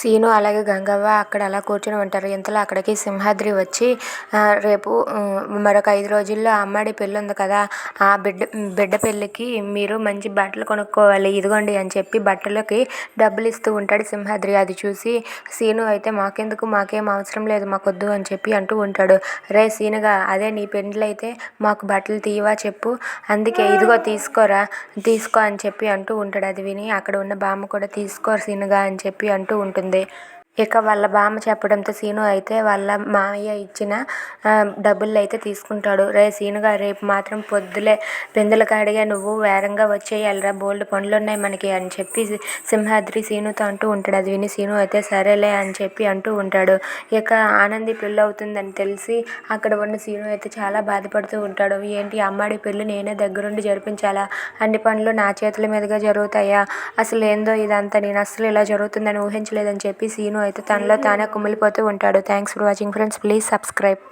Scene అలాగే గంగవ్వ అక్కడ అలా కూర్చొని ఉంటారు. ఇంతలో అక్కడికి సింహాద్రి వచ్చి రేపు మరొక 5 రోజుల్లో అమ్మాడి పెళ్ళి ఉంది కదా, ఆ బిడ్డ పెళ్ళికి మీరు మంచి బట్టలు కొనుక్కోవాలి ఇదిగోండి అని చెప్పి బట్టలకి డబ్బులు ఇస్తూ ఉంటాడు సింహాద్రి. అది చూసి సీను అయితే మాకెందుకు, మాకేం అవసరం లేదు, మాకొద్దు అని చెప్పి అంటూ ఉంటాడు. రే సీనుగా, అదే నీ పెళ్ళి అయితే మాకు బట్టలు తీయవా చెప్పు, అందుకే ఇదిగో తీసుకో అని చెప్పి అంటూ ఉంటాడు. అది విని అక్కడ ఉన్న బామ్మ కూడా తీసుకో సీనుగా అని చెప్పి అంటూ ఉంటుంది. ఇక వాళ్ళ బామ్మ చెప్పడంతో సీను అయితే వాళ్ళ మామయ్య ఇచ్చిన డబ్బులు అయితే తీసుకుంటాడు. రే సీనుగా, రేపు మాత్రం పొద్దులే పెందుల కాడిగా నువ్వు వేరంగా వచ్చేయాలిరా, బోల్డ్ పనులు ఉన్నాయి మనకి అని చెప్పి సింహాద్రి సీనుతో అంటూ ఉంటాడు. అది విని సీను అయితే సరేలే అని చెప్పి అంటూ ఉంటాడు. ఇక ఆనంది పెళ్ళి అవుతుందని తెలిసి అక్కడ ఉన్న సీను అయితే చాలా బాధపడుతూ ఉంటాడు. ఏంటి అమ్మాడి పెళ్ళి నేనే దగ్గరుండి జరిపించాలా, అన్ని పనులు నా చేతుల మీదుగా జరుగుతాయా, అసలు ఏందో ఇదంతా, నేను అసలు ఇలా జరుగుతుందని ఊహించలేదని చెప్పి సీను అయితే తనలో తానే కుమిలిపోతూ ఉంటాడు. Thanks for watching friends, please subscribe.